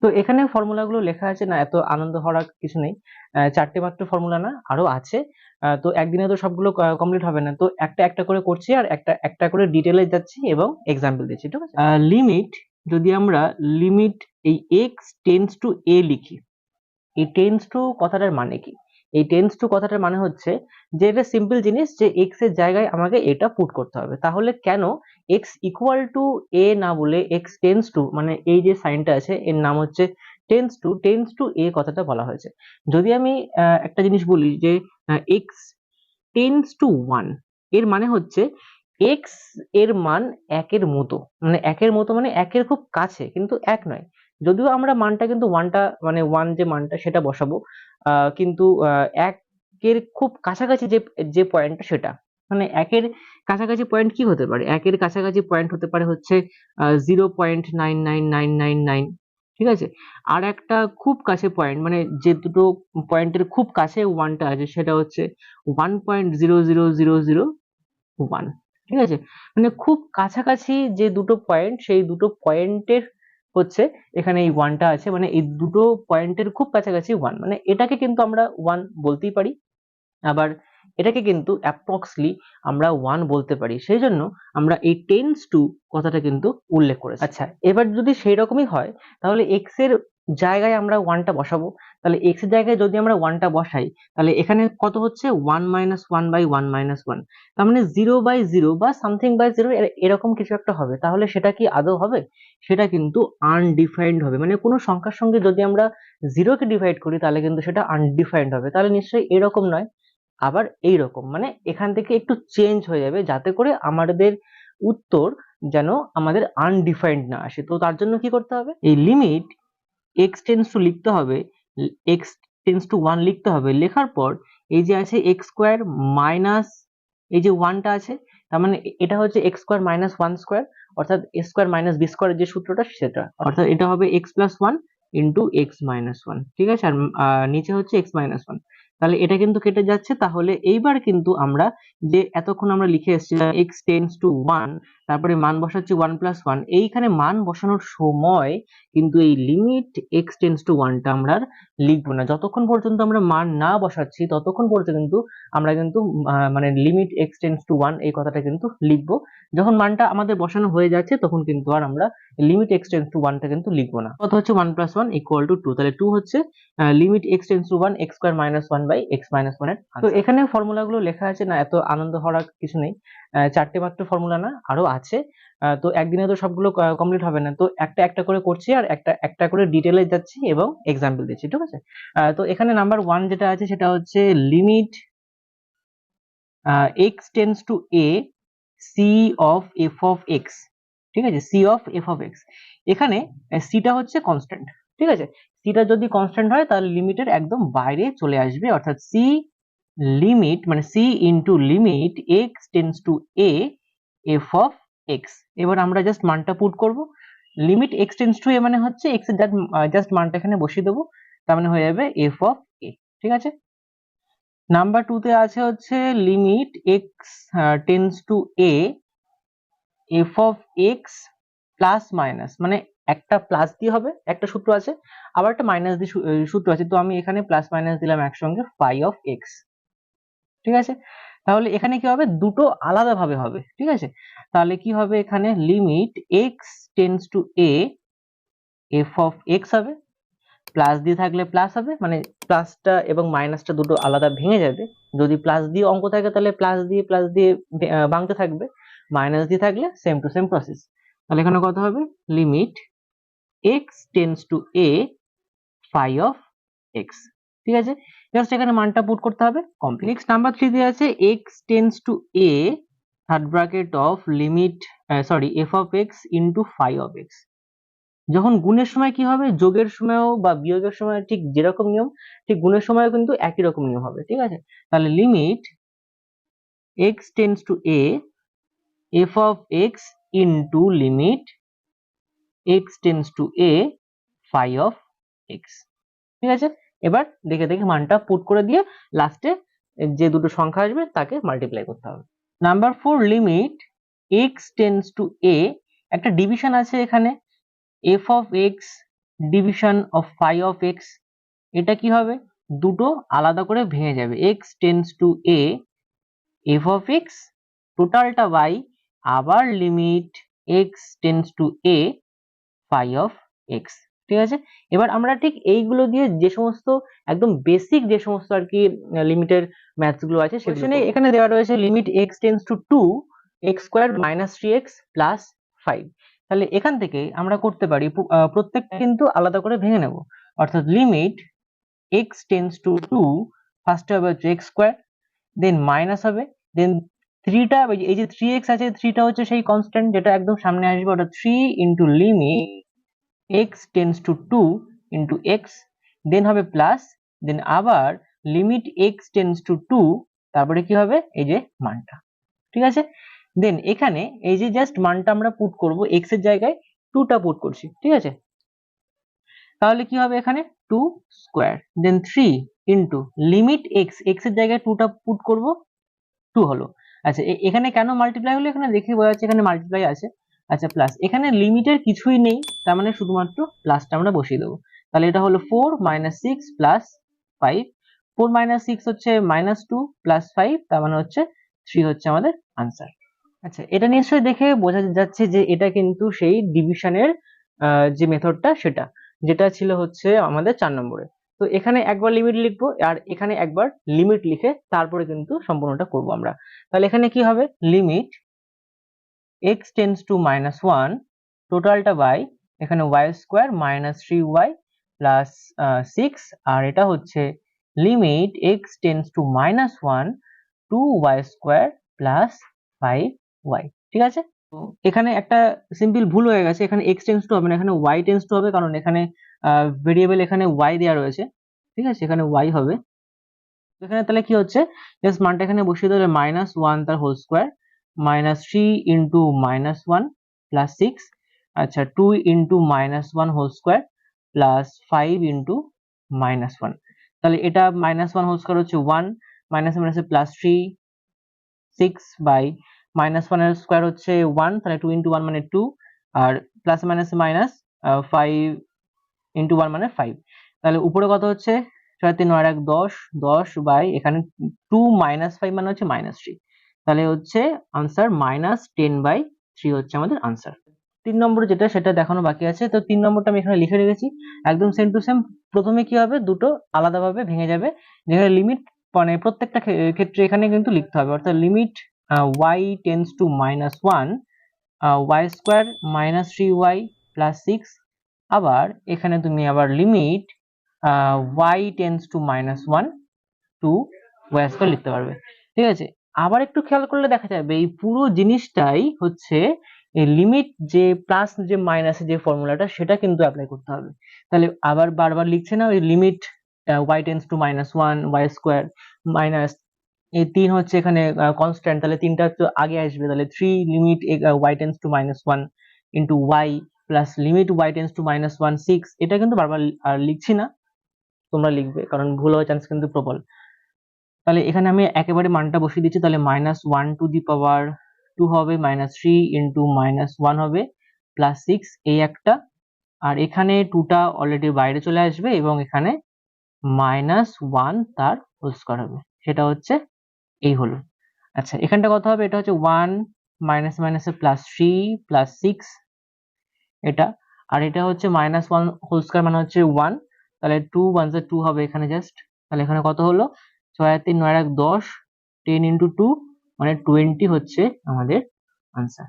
তো এখানে ফর্মুলাগুলো লেখা আছে না, এত আনন্দ হওয়ার কিছু নেই। চারটে মাত্র ফর্মুলা না, আরো আছে। তো একদিনে তো সবগুলো কমপ্লিট হবে না, তো একটা একটা করে করছি আর একটা একটা করে ডিটেলে যাচ্ছি এবং এক্সাম্পল দিচ্ছি, ঠিক আছে। লিমিট, যদি আমরা লিমিট এই এক্স টেন্স টু এ লিখি, এই টেন্স টু কথাটার মানে কি? এই টেন্স টু কথাটার মানে হচ্ছে যে এটা সিম্পল জিনিস, যে এক্স এর জায়গায় আমাকে এটা পুট করতে হবে। তাহলে কেন এক্স ইকুয়াল টু এ না বলে এক্স টেন্স টু, মানে এই যে সাইনটা আছে এর নাম হচ্ছে টেন্স টু এ কথাটা বলা হয়েছে। যদি আমি একটা জিনিস বলি যে এক্স টেন্স টু ওয়ান, এর মানে হচ্ছে এক্স এর মান একের মতো, মানে একের মতো মানে একের খুব কাছে কিন্তু এক নয়। যদিও আমরা মানটা কিন্তু ওয়ানটা মানে ওয়ান যে মানটা সেটা বসাবো, কিন্তু একের খুব কাছাকাছি যে যে পয়েন্টটা সেটা, মানে একের কাছাকাছি পয়েন্ট কি হতে পারে? একের কাছাকাছি পয়েন্ট হতে পারে হচ্ছে 0.99999, ঠিক আছে। আর একটা খুব কাছে পয়েন্ট, মানে যে দুটো পয়েন্টের খুব কাছে ওয়ানটা আছে সেটা হচ্ছে 1.00001, ঠিক আছে। মানে খুব কাছাকাছি যে দুটো পয়েন্ট, সেই দুটো পয়েন্টের হচ্ছে এখানে এই ওয়ানটা আছে, মানে এই দুটো পয়েন্টের খুব কাছাকাছি ওয়ান, মানে এটাকে কিন্তু আমরা ওয়ান বলতেই পারি। আবার এটাকে কিন্তু অ্যাপ্রক্সলি আমরা ওয়ান বলতে পারি, সেই জন্য আমরা এই টেন্স টু কথাটা কিন্তু উল্লেখ করেছি। আচ্ছা, এবার যদি সেই রকমই হয় তাহলে এক্স এর জায়গায় আমরা ওয়ানটা বসাবো। তাহলে এক্স এর জায়গায় যদি আমরা ওয়ানটা বসাই, তাহলে এখানে কত হচ্ছে 1 - 1/1 - 1, তার মানে 0/0 বা সামথিং বাই 0 এরকম কিছু একটা হবে। তাহলে সেটা কি আদৌ হবে? সেটা কিন্তু আনডিফাইন্ড হবে, মানে কোনো সংখ্যার সঙ্গে যদি আমরা 0 কে ডিভাইড করি তাহলে কিন্তু সেটা আনডিফাইন্ড হবে। তাহলে নিশ্চয়ই এরকম নয়, আবার এইরকম, মানে এখান থেকে একটু চেঞ্জ হয়ে যাবে যাতে করে আমাদের উত্তর যেন আমাদের আনডিফাইন্ড না আসে। তো তার জন্য কি করতে হবে? এই লিমিট এক্স টেন্স টু লিখতে হবে, এক্স টেন্স টু ওয়ান লিখতে হবে। লেখার পর এই যে আছে এক্স স্কোয়ার মাইনাস এই যে ওয়ানটা আছে, তার মানে এটা হচ্ছে x square minus one square, অর্থাৎ এ স্কোয়ার মাইনাস বি স্কোয়ারের যে সূত্রটা সেটা, অর্থাৎ এটা হবে x plus one into x minus one, ঠিক আছে। আর নিচে হচ্ছে এক্স মাইনাস ওয়ান, তাহলে এটা কিন্তু কেটে যাচ্ছে। তাহলে এইবার কিন্তু আমরা যে এতক্ষণ আমরা লিখে এসেছি এক্স টেন্স টু ওয়ান, তারপরে মান বসাচ্ছি ওয়ান প্লাস ওয়ান, এইখানে মান বসানোর সময় কিন্তু এই লিমিট এক্স টেন্স টু ওয়ানটা আমরা আর লিখবো না। যতক্ষণ পর্যন্ত আমরা মান না বসাচ্ছি ততক্ষণ পর্যন্ত কিন্তু আমরা কিন্তু মানে limit x tends to one এই কথাটা কিন্তু লিখবো। যখন মানটা আমাদের বসানো হয়ে যাচ্ছে তখন কিন্তু আর আমরা লিমিট এক্স টেন্স টু ওয়ানটা কিন্তু লিখবো না। কত হচ্ছে 1 + 1 = 2, তাহলে 2 হচ্ছে limit x tends to one x square minus one by x minus one এর। তো এখানে ফর্মুলাগুলো লেখা আছে না, এত আনন্দ হওয়ার কিছু নেই। চারটে মাত্র ফর্মুলা না, আরো আছে। তো একদিনে তো সবগুলো কমপ্লিট হবে না, তো একটা একটা করে করছি আর একটা একটা করে ডিটেলে যাচ্ছি এবং এক্সাম্পল দিচ্ছি, ঠিক আছে। তো এখানে নাম্বার ওয়ান যেটা আছে সেটা হচ্ছে limit x tends to a c of f of x, ঠিক আছে। C of f of x, এখানে সিটা হচ্ছে কনস্ট্যান্ট, ঠিক আছে। সিটা যদি কনস্ট্যান্ট হয় তাহলে লিমিটের একদম বাইরে চলে আসবে, অর্থাৎ সি লিমিট মানে c into limit x tends to A F of x. এবার আমরা জাস্ট মানটা পুট করব। Limit x tends to a মানে হচ্ছে এক্স এর জাস্ট মানটা এখানে বসিয়ে দেবো, তার মানে হয়ে যাবে এফ অফ এ, ঠিক আছে। নাম্বার টু তে আছে হচ্ছে limit x tends to A F of x plus minus, মানে একটা প্লাস দিয়ে হবে একটা সূত্র আছে, আবার একটা মাইনাস দিয়ে সূত্র আছে। তো আমি এখানে প্লাস মাইনাস দিলাম একসঙ্গে, ফাই অফ এক্স, ঠিক আছে। তাহলে এখানে কি হবে? দুটো আলাদা ভাবে হবে, ঠিক আছে। তাহলে কি হবে? এখানে limit x tends to A F of x হবে, প্লাস দিয়ে থাকলে প্লাস হবে, মানে প্লাসটা এবং মাইনাসটা দুটো আলাদা ভেঙে যাবে। যদি প্লাস দিয়ে অঙ্ক থাকে তাহলে প্লাস দিয়ে ভাঙতে থাকবে, মাইনাস দিয়ে থাকলে সেম টু সেম প্রসেস। তাহলে এখানে কত হবে? Limit x tends to A phi of x, ঠিক আছে। জাস্ট এখানে মানটা পুট করতে হবে, কমপ্লিট। নেক্সট নাম্বার থ্রি দিয়ে আছে x tends to a third bracket of limit f of x into phi of x. যখন গুণের সময় কি হবে, যোগের সময়ও বা বিয়োগের সময় ঠিক যেরকম নিয়ম, ঠিক গুণের সময়ও কিন্তু একই রকম নিয়ম হবে, ঠিক আছে। তাহলে limit x tends to A F of x into limit x tends to A phi of x, ঠিক আছে। এবার দেখে দেখে মানটা পুট করে দিয়ে লাস্টে যে দুটো সংখ্যা আসবে তাকে মাল্টিপ্লাই করতে হবে। Number four limit x tends to A, একটা ডিভিশন আছে এখানে, F of X division of phi of X, এটা কি হবে, দুটো আলাদা করে ভেঙে যাবে, X tends to A F of X টোটালটা বাই আবার limit x tends to A phi of x. ঠিক আছে, এবার আমরা ঠিক এইগুলো দিয়ে যে সমস্ত একদম বেসিক যে সমস্ত আর কি লিমিটের ম্যাথস গুলো আছে সেগুলো এখানে দেওয়া রয়েছে limit x tends to 2 x square minus 3x plus 5। তাহলে এখান থেকে আমরা করতে পারি প্রত্যেকটা কিন্তু আলাদা করে ভেঙে নেব, অর্থাৎ লিমিট এক্স টেন্স টু 2 ফার্স্টে হবে হচ্ছে এক্স স্কোয়ার, দেন মাইনাস হবে, দেন 3টা এই যে 3x আছে 3টা হচ্ছে সেই কনস্ট্যান্ট যেটা একদম সামনে আসবে, ওটা 3 into limit x tends to 2 into X, then হবে প্লাস, দেন আবার লিমিট x টেন্স টু 2, তারপরে কি হবে এই যে মানটা। ঠিক আছে, দেন এখানে এই যে জাস্ট মানটা আমরা পুট করব, x এর জায়গায় 2টা পুট করছি। ঠিক আছে, তাহলে কি হবে এখানে 2 স্কোয়ার, দেন 3 ইন্টু লিমিট x, x এর জায়গায় 2টা পুট করব, 2 হলো। আচ্ছা এখানে কেন মাল্টিপ্লাই হলো, এখানে দেখে বোঝা যাচ্ছে এখানে মাল্টিপ্লাই আছে। আচ্ছা প্লাস, এখানে লিমিটের কিছুই নেই, তার মানে শুধুমাত্র প্লাসটা আমরা বসিয়ে দেবো। তাহলে এটা হলো 4 মাইনাস 6 প্লাস 5, 4 মাইনাস 6 হচ্ছে মাইনাস 2 প্লাস 5, তার মানে হচ্ছে 3 হচ্ছে আমাদের আনসার। আচ্ছা এটা নিশ্চয়ই দেখে বোঝা যাচ্ছে যে এটা কিন্তু সেই ডিভিশনের যে মেথডটা সেটা, যেটা ছিল হচ্ছে আমাদের 4 নম্বরে। তো এখানে একবার লিমিট লিখবো আর এখানে একবার লিমিট লিখে তারপরে কিন্তু সম্পূর্ণটা করব আমরা। তাহলে এখানে কি হবে, limit x tends two minus 1 টোটালটা বাই এখানে y square minus 3y plus 6, আর এটা হচ্ছে limit x tends two minus 1 2y square plus 5y। ঠিক আছে, তো এখানে একটা সিম্পল ভুল হয়ে গেছে, এখানে x টেন্স টু হবে না, এখানে y টেন্স টু হবে, কারণ এখানে ভেরিয়েবল এখানে y দেওয়া রয়েছে। ঠিক আছে, এখানে y হবে। এখানে তাহলে কি হচ্ছে, জাস্ট মানটা এখানে বসিয়ে দিলে মাইনাস 1 তার whole square minus 3 into minus 1 plus 6, আচ্ছা 2 into minus 1 whole square plus 5 into minus 1। তাহলে এটা মাইনাস 1 হোল স্কোয়ার হচ্ছে 1, মাইনাস মাইনাসে প্লাস 3, 6 বাই মাইনাস 1 এর স্কোয়ার হচ্ছে 1, তাহলে 2 ইন্টু 1 মানে 2, আর প্লাস মাইনাস মাইনাস 5 ইন্টু 1 মানে 5। তাহলে উপরে কত হচ্ছে 6 3 9 1 10, 10 বাই এখানে 2 মাইনাস 5 মানে হচ্ছে মাইনাস 3, তাহলে হচ্ছে আনসার মাইনাস 10/3 হচ্ছে আমাদের আনসার। 3 নম্বর যেটা সেটা দেখানো বাকি আছে, তো 3 নম্বরটা আমি এখানে লিখে রেখেছি একদম সেম টু সেম। প্রথমে কি হবে, দুটো আলাদাভাবে ভেঙে যাবে, যেখানে লিমিট মানে প্রত্যেকটা ক্ষেত্রে এখানে কিন্তু লিখতে হবে, অর্থাৎ limit y tends to minus 1 y square minus 3y plus 6, আবার এখানে তুমি আবার limit y tends to minus 1 2y square লিখতে পারবে। ঠিক আছে, আবার একটু খেয়াল করলে দেখা যাবে এই পুরো জিনিসটাই হচ্ছে এই লিমিট যে প্লাস যে মাইনাসের যে ফর্মুলাটা সেটা কিন্তু অ্যাপ্লাই করতে হবে। তাহলে আবার বারবার লিখছে না, ওই limit y tends to minus 1 y square minus এই 3 হচ্ছে এখানে কনস্ট্যান্ট, তাহলে 3টা তো আগে আসবে, তাহলে 3 limit y tends to minus 1 into y plus limit y tends to minus 1 6, এটা কিন্তু বারবার আর লিখছি না, তোমরা লিখবে কারণ ভুল হওয়ার চান্স কিন্তু প্রবল। তাহলে এখানে আমি একেবারে মানটা বসিয়ে দিচ্ছি, তাহলে মাইনাস 1 টু দি পাওয়ার 2 হবে, মাইনাস 3 ইন্টু মাইনাস 1 হবে প্লাস 6 এই একটা, আর এখানে 2টা অলরেডি বাইরে চলে আসবে এবং এখানে মাইনাস 1 তার হোল স্কয়ার হবে, সেটা হচ্ছে এই হলো। আচ্ছা এখানটা কত হবে, এটা হচ্ছে 1 মাইনাস মাইনাসে প্লাস 3 প্লাস 6 এটা, আর এটা হচ্ছে মাইনাস 1 হোল স্কয়ার মানে হচ্ছে 1, তাহলে 2 1 2 হবে এখানে জাস্ট, তাহলে এখানে কত হলো 6 আর 3 9 আর 10, 10 ইন্টু 2 মানে 20 হচ্ছে আমাদের আনসার।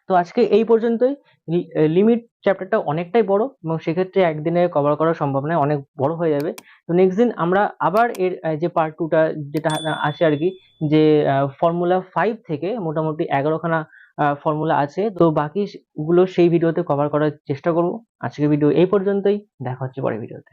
তো আজকে এই পর্যন্তই। লিমিট চ্যাপ্টারটা অনেকটাই বড় এবং সেক্ষেত্রে একদিনে কভার করা সম্ভব নয়, অনেক বড় হয়ে যাবে। তো নেক্সট দিন আমরা আবার এর যে পার্ট 2টা যেটা আছে আর কি, যে ফর্মুলা 5 থেকে মোটামুটি 11খানা ফর্মুলা আছে, তো বাকি গুলো সেই ভিডিওতে কভার করার চেষ্টা করব। আজকের ভিডিও এই পর্যন্তই, দেখা হচ্ছে পরের ভিডিওতে।